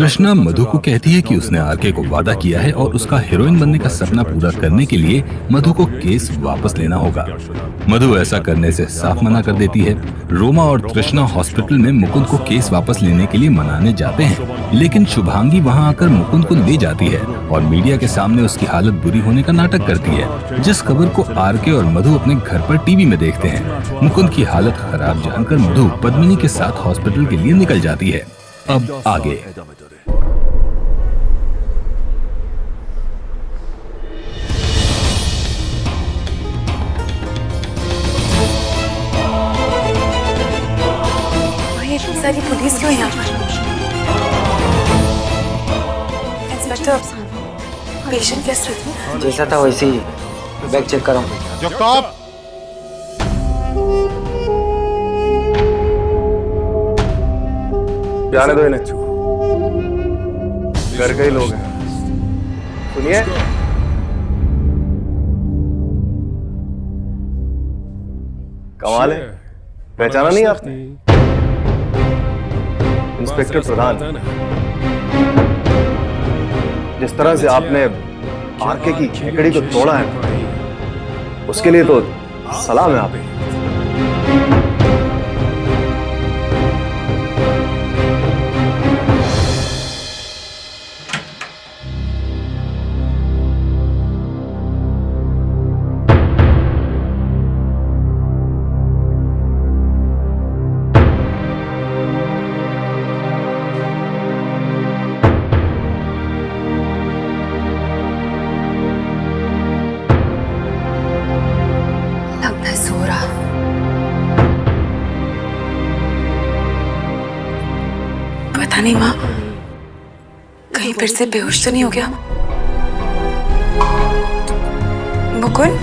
तृष्णा मधु को कहती है कि उसने आरके को वादा किया है और उसका हीरोइन बनने का सपना पूरा करने के लिए मधु को केस वापस लेना होगा। मधु ऐसा करने से साफ मना कर देती है। रोमा और तृष्णा हॉस्पिटल में मुकुंद को केस वापस लेने के लिए मनाने जाते हैं, लेकिन शुभांगी वहां आकर मुकुंद को ले जाती है और मीडिया के सामने उसकी हालत बुरी होने का नाटक करती है, जिस खबर को आरके और मधु अपने घर पर टीवी में देखते हैं। मुकुंद की हालत खराब जानकर मधु पद्मिनी के साथ हॉस्पिटल के लिए निकल जाती है। अब आगे सारी पुलिस क्यों यहाँ पर? इंस्पेक्टर, पेशेंट कैसा है? जैसा था वैसे ही। बैग चेक करो। जाने दो इन्हें, घर के ही लोग हैं। सुनिए, कमाल है, पहचाना नहीं आपने? इंस्पेक्टर प्रधान। जिस तरह से आपने आरके की खेकड़ी को तोड़ा है, उसके लिए तो सलाम है आप। पता नहीं माँ, कहीं फिर से बेहोश तो नहीं हो गया? मुकुंद,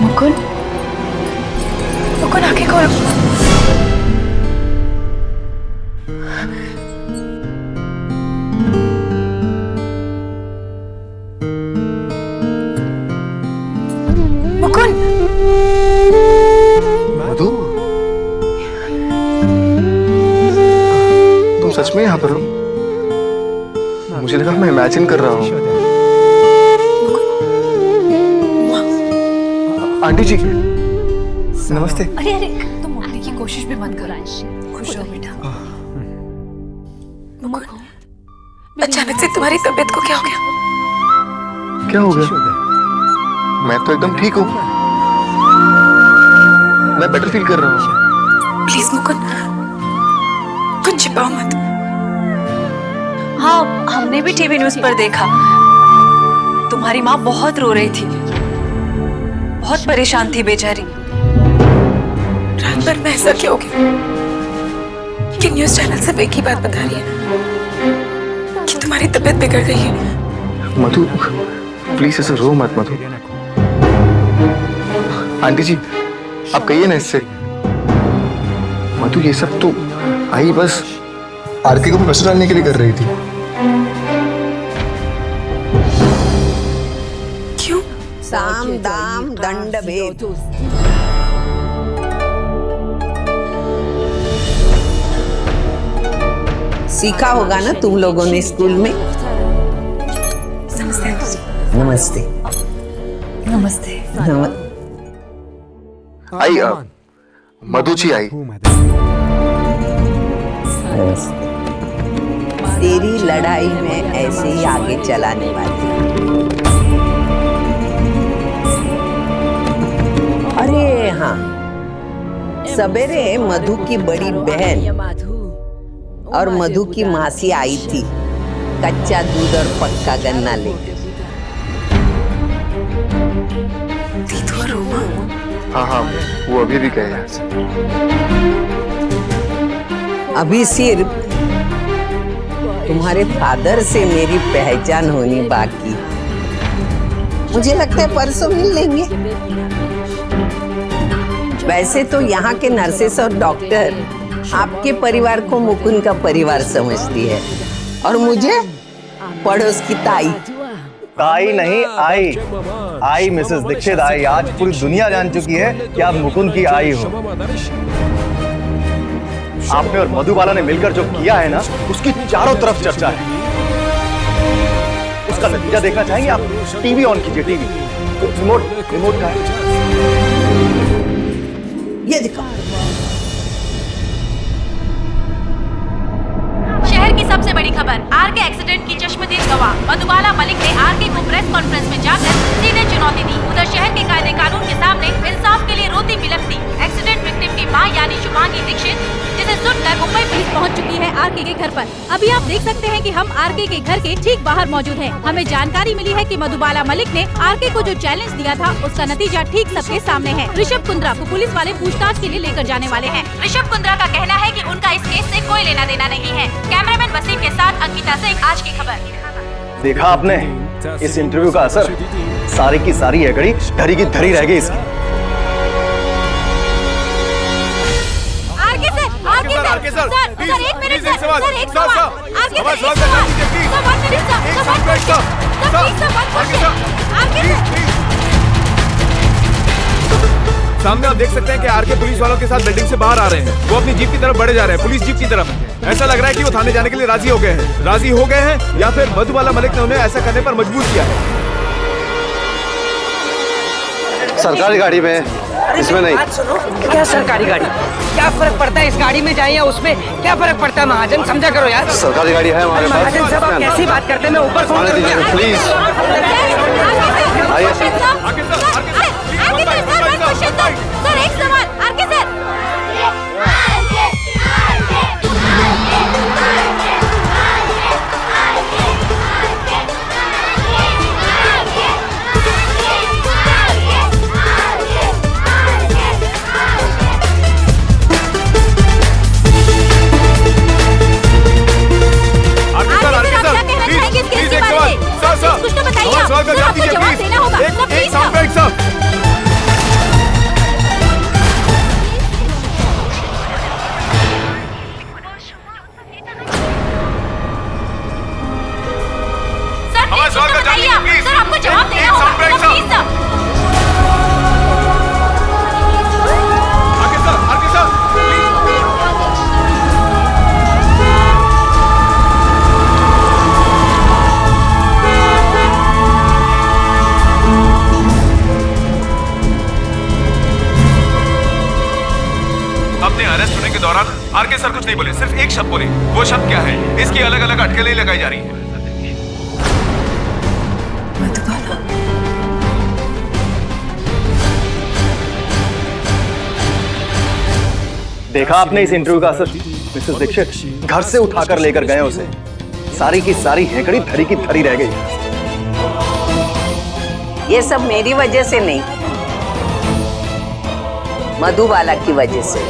मुकुंद, मुकुंद आंखें खोलो। मधु, तुम सच में यहाँ पर हो? मुझे लगा मैं इमेजिन कर रहा हूँ। आंटी जी नमस्ते। अरे अरे, तुम उठने की कोशिश भी मत करो। खुश रहो बेटा। अचानक से तुम्हारी तबीयत को क्या हो गया? क्या हो गया? मैं तो एकदम ठीक हूँ, मैं बेटर फील कर रहा हूँ। प्लीज मुकुंद, कुछ छिपाओ मत। हाँ, हमने भी टीवी न्यूज़ पर देखा, तुम्हारी माँ बहुत रो रही थी, बहुत परेशान थी बेचारी। रात भर में ऐसा क्या हो गया कि न्यूज़ चैनल सिर्फ एक ही बात बता रही है कि तुम्हारी तबीयत बिगड़ गई है? मधु प्लीज ऐसे रो मत मधु। आंटी जी आप कहिए ना इससे। मधु ये सब तो आई बस आरके को प्रेशर डालने के लिए कर रही थी। क्यों? साम दाम दंड भेद। सीखा होगा ना तुम लोगों ने स्कूल में। नमस्ते। नमस्ते। आई मधु जी आई। तेरी लड़ाई में ऐसे ही आगे चलाने वाली। अरे हाँ, सवेरे मधु की बड़ी बहन और मधु की मासी आई थी कच्चा दूध और पक्का गन्ना लेकर। दीदू और रोमा? हाँ वो अभी भी गए हैं। अभी सिर्फ तुम्हारे फादर से मेरी पहचान होनी बाकी। मुझे लगता है परसों मिल लेंगे। वैसे तो यहाँ के नर्सेस और डॉक्टर आपके परिवार को मुकुंद का परिवार समझती है और मुझे पड़ोस की ताई। ताई नहीं आई, आई मिसेस दीक्षित आई। आज पूरी दुनिया जान चुकी है कि आप मुकुंद की आई हो। आपने और मधुबाला ने मिलकर जो किया है ना, उसकी चारों तरफ चर्चा है। उसका नतीजा देखना चाहेंगे आप? टीवी ऑन कीजिए, टीवी। रिमोट का है। ये दिखाओ। शहर की सबसे बड़ी खबर, आरके एक्सीडेंट की चश्मदीद गवाह मधुबाला मलिक ने आरके को प्रेस कॉन्फ्रेंस में जाकर सीधे चुनौती दी। उधर शहर के कायदे कानून के सामने इंसाफ के लिए रोती बिलखती एक्सीडेंट विक्टिम की मां यानी शुभांगी दीक्षित, जिसे सुनकर मुंबई पुलिस पहुंच चुकी है आरके के घर पर। अभी आप देख सकते हैं कि हम आरके के घर के ठीक बाहर मौजूद हैं। हमें जानकारी मिली है कि मधुबाला मलिक ने आरके को जो चैलेंज दिया था, उसका नतीजा ठीक सबके सामने है। ऋषभ कुंद्रा को पुलिस वाले पूछताछ के लिए लेकर जाने वाले हैं। ऋषभ कुंद्रा का कहना है कि उनका इस केस से कोई लेना देना नहीं है। कैमरामैन वसीम के साथ अंकिता सिंह, आज की खबर। देखा आपने इस इंटरव्यू का असर? सारी की सारी एकड़ी धरी की धरी रह गई इसकी। आरके सर, एक मिनट सर, एक सवाल। आरके सर, सामने आप देख सकते हैं कि आरके पुलिस वालों के साथ बिल्डिंग से बाहर आ रहे हैं। वो अपनी जीप की तरफ बढ़े जा रहे हैं, पुलिस जीप की तरफ। ऐसा लग रहा है कि वो थाने जाने के लिए राजी हो गए हैं या फिर मधुबाला मलिक ने उन्हें ऐसा करने पर मजबूर किया है। सरकारी गाड़ी में, इसमें नहीं। क्या सरकारी गाड़ी? क्या फर्क पड़ता है इस गाड़ी में जाए या उसमें? क्या फर्क पड़ता है महाजन, समझा करो यार। सरकारी गाड़ी है हमारे पास। महाजन साहब आप कैसी बात करते हैं? मैं ऊपर फोन करूंगा प्लीज। सर एक सवाल, आरके सर। कुछ तो बताइए, आपको जवाब देना होगा। सर आपको जवाब देना होगा। अपने अरेस्ट होने के दौरान आरके सर कुछ नहीं बोले, सिर्फ एक शब्द बोले। वो शब्द क्या है? इसकी अलग अलग अटकलें लगाई जा रही हैं। मधुबाला, देखा आपने इस इंटरव्यू का असर? मिसेस दीक्षित घर से उठाकर लेकर गए उसे। सारी की सारी हेकड़ी धरी की धरी रह गई। ये सब मेरी वजह से नहीं, मधुबाला की वजह से।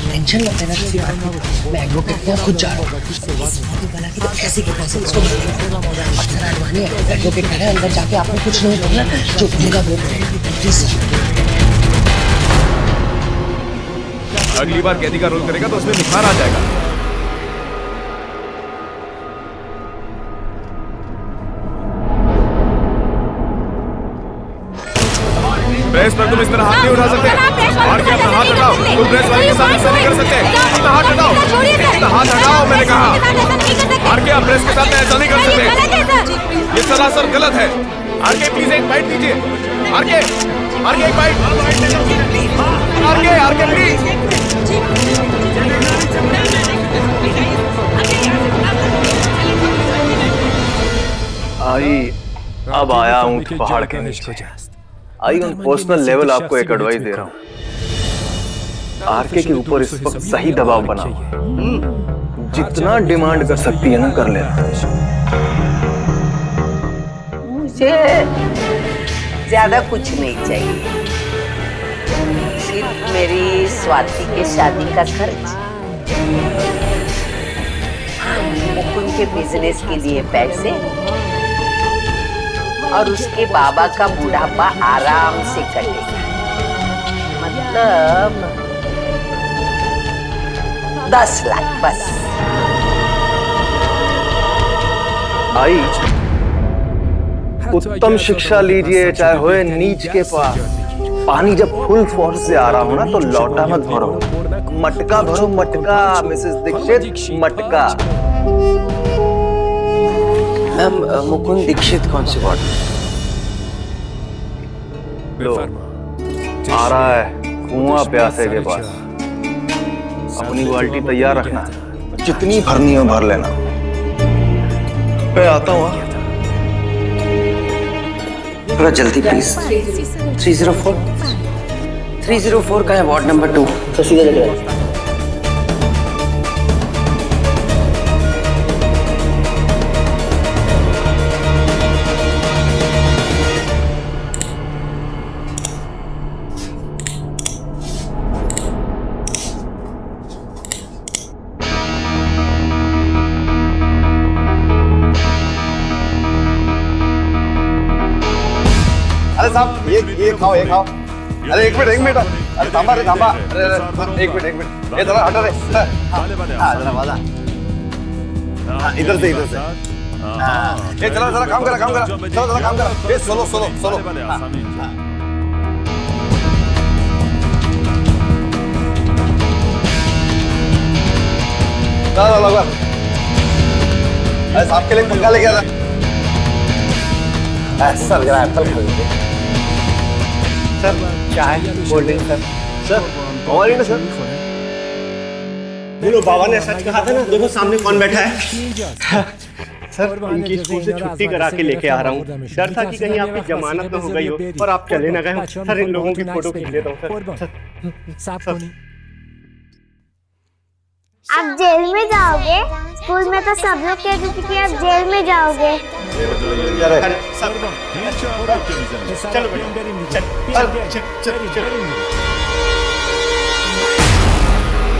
टेंशन मत लेना, किसी बात की। मैं एडवोकेट को खुद जा रहा हूँ। मधुबाला की तो ऐसे के पैसे इसको अक्सर अडवाणी है। एडवोकेट कह रहे हैं अंदर जाके आपने कुछ नहीं बोलना, जो बोलेगा वो प्लीज। अगली बार कैदी का रोल करेगा तो उसमें निखार आ जाएगा। प्रेस पर तुम इस तरह हाथ नहीं उठा सकते। और क्या अपना हाथ हटाओ। तुम प्रेस वाले के साथ ऐसा नहीं कर सकते। अपना हाथ हटाओ, अपना हाथ हटाओ, मैंने कहा। आरके आप प्रेस के साथ ऐसा नहीं कर सकते। ये सरासर गलत है। आरके प्लीज एक बाइट दीजिए। आरके एक बाइट। RK please. आई अब आया ऊंट पहाड़ के नीचे। आई ऑन पर्सनल लेवल आपको एक एडवाइस दे रहा हूं। आरके के ऊपर इस वक्त सही दबाव बनाओ। जितना डिमांड कर सकती है ना कर ले। मुझे ज्यादा कुछ नहीं चाहिए, सिर्फ मेरी स्वाति के शादी का खर्च। के बिजनेस के लिए पैसे और उसके बाबा का बुढ़ापा आराम से कटेगा। मतलब 10 लाख बस। आई उत्तम शिक्षा लीजिए, चाहे होए नीच के पास। पानी जब फुल फोर्स से आ रहा हो ना तो लौटा मत भरो, मटका भरो, मटका। मिसेस दीक्षित, मटका। मैम मुकुंद दीक्षित कौन सी वार्ड? लो आ रहा है कुआं प्यासे के पास। अपनी बाल्टी तैयार रखना, जितनी भरनी हो भर लेना। मैं आता हूँ। थोड़ा जल्दी प्लीज। 304 का है वार्ड नंबर 2। तो सीधा लग रहा है। अरे साहब ये खाओ, ये खाओ। अरे एक मिनट। अरे थांबा रे, थांबा। अरे एक मिनट। ये जरा हटो रे। हाँ जरा वादा। हाँ इधर से। ये चलो जरा काम करा। चलो जरा काम करा। ये सोलो। चलो। अरे साहब के लिए पंखा लेके आ। सर जरा एप्पल खा लीजिए। सर चाय, कोल्ड ड्रिंक। सर हमारी ना सर। बोलो, बाबा ने सच कहा था ना। देखो सामने कौन बैठा है। सर इनकी स्कूल से छुट्टी करा के लेके आ रहा हूँ। डर था कि कहीं आपकी जमानत न हो गई हो और आप चले ना गए। सर इन लोगों की फोटो खींच लेता हूँ सर। आप जेल में जाओगे? स्कूल में तो सब लोग कहते थे कि आप जेल में जाओगे।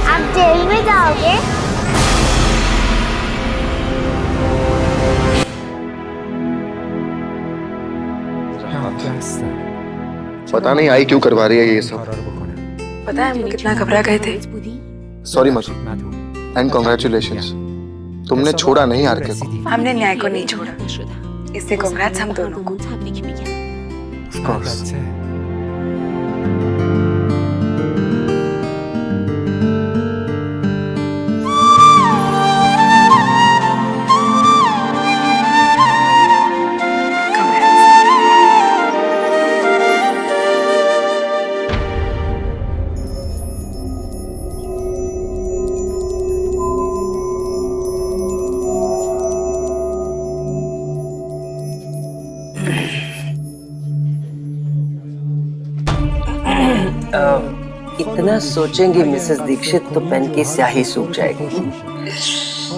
आप जेल में जाओगे? पता नहीं आई क्यों करवा रही है ये सब। पता है हम कितना घबरा गए थे। Sorry Madhu and congratulations. तुमने छोड़ा नहीं आरके को। हमने न्याय को नहीं छोड़ा, इससे कांग्रेस हम दोनों को। Of course. इतना सोचेंगे मिसेस दीक्षित तो पेन की स्याही सूख जाएगी।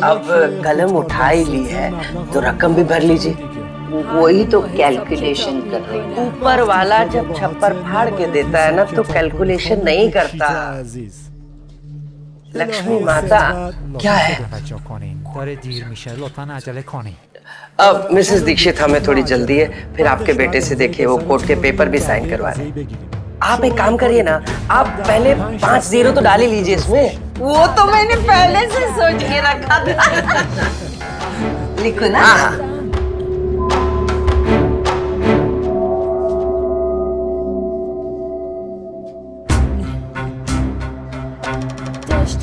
अब कलम उठा ही ली है तो रकम भी भर लीजिए। वही तो कैलकुलेशन कर रही हूँ। ऊपर वाला जब छप्पर फाड़ के देता है ना तो कैलकुलेशन नहीं करता। लक्ष्मी माता क्या है? अब मिसेस दीक्षित हमें थोड़ी जल्दी है, फिर आपके बेटे से देखिए वो कोर्ट के पेपर भी साइन करवा रहे। आप एक काम करिए ना, आप पहले 5 0 तो डाल ही लीजिए इसमें। वो तो मैंने पहले से सोच के रखा था। लिखो ना।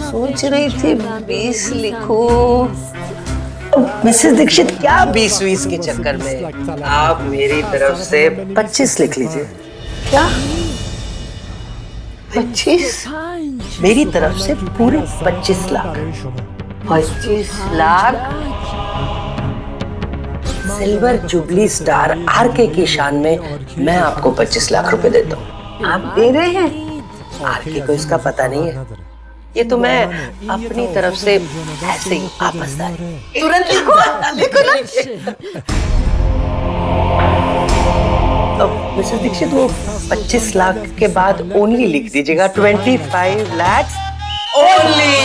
सोच रही थी 20 लिखूं। मिसेस दीक्षित क्या 20 के चक्कर में, आप मेरी तरफ से 25 लिख लीजिए। क्या 25? मेरी तरफ से पूरे 25 lakh. 25 lakh silver jubilee star RK की शान में मैं आपको 25 लाख रुपए देता हूँ। आप दे रहे हैं? आरके को इसका पता नहीं है। ये तो मैं अपनी तरफ से ऐसे ही वापस आ रही। तुरंत लिखो ना। अब मिसेस दीक्षित वो 25 लाख के बाद ओनली लिख दीजिएगा। 25 lakhs ओनली।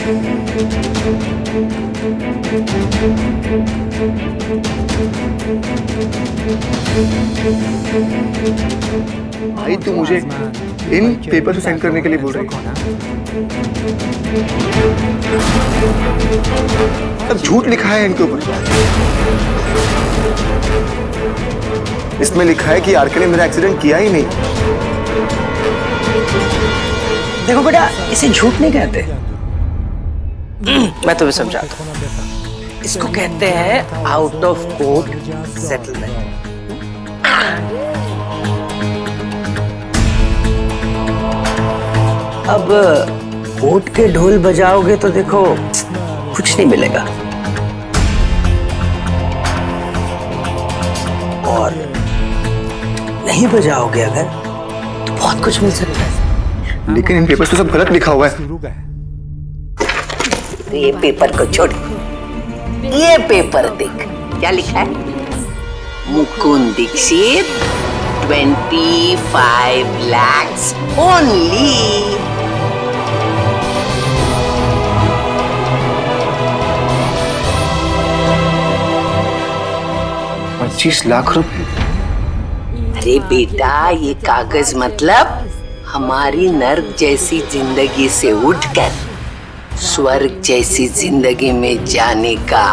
भाई तू मुझे इन पेपर साइन करने के लिए बोल रही है? अब झूठ लिखा है इनके ऊपर। इसमें लिखा है कि आरके ने मेरा एक्सीडेंट किया ही नहीं। देखो बेटा, इसे झूठ नहीं कहते। मैं तुम्हें समझाता हूं। इसको कहते हैं आउट ऑफ कोर्ट सेटलमेंट। अब कोर्ट के ढोल बजाओगे तो देखो कुछ नहीं मिलेगा, और नहीं बजाओगे अगर तो बहुत कुछ मिल सकता है। लेकिन इन पेपर तो सब गलत लिखा हुआ है। तो ये पेपर को छोड़, ये पेपर देख क्या लिखा है। Mukund Dixit 25 lakhs only। 25 लाख रुपए? अरे बेटा, ये कागज मतलब हमारी नर्क जैसी जिंदगी से उठकर स्वर्ग जैसी जिंदगी में जाने का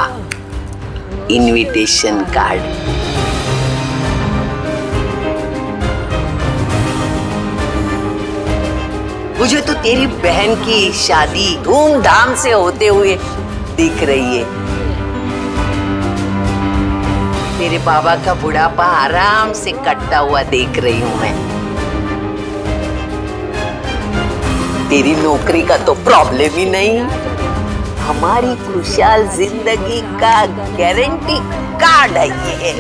इनविटेशन कार्ड। मुझे तो तेरी बहन की शादी धूमधाम से होते हुए दिख रही है। तेरे बाबा का बुढ़ापा आराम से कटता हुआ देख रही हूं मैं। तेरी नौकरी का तो प्रॉब्लम ही नहीं। हमारी खुशहाल जिंदगी का गारंटी कार्ड है ये।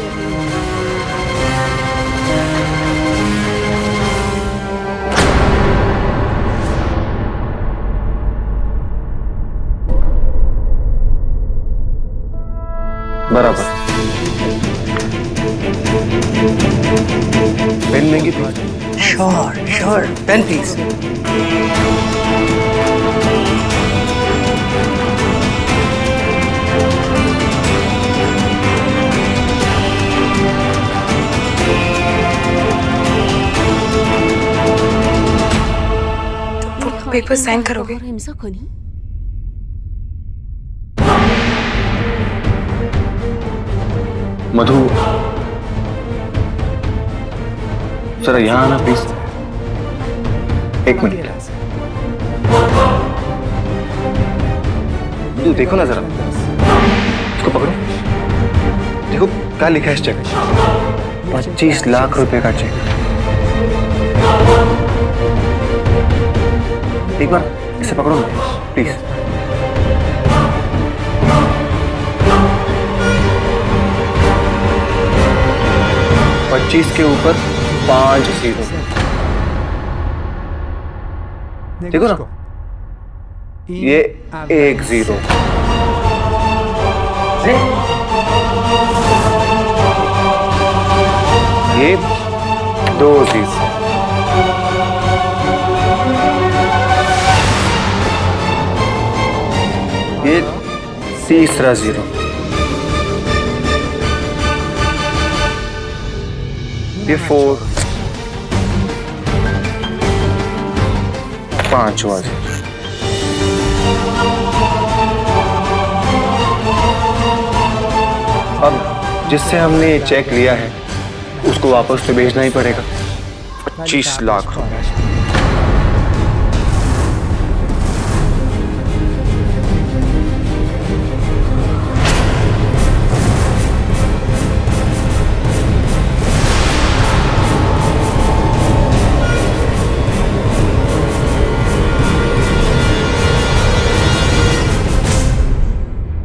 बराबर। पेन लेंगी please? Sure, pen please. Paper sign करोगे? मधु, जरा यहाँ आना प्लीज। एक मिनट। तू देखो ना जरा, इसको पकड़ो। देखो क्या लिखा है इस चेक। 25 लाख रुपए का चेक। एक बार इसे पकड़ो प्लीज। के ऊपर 5 0। देखो ना, ये 1 0। ये 2 0। ये तीसरा 0। ये 4। 5वां 0। अब जिससे हमने ये चेक लिया है उसको वापस तो भेजना ही पड़ेगा। 25 लाख रुपए।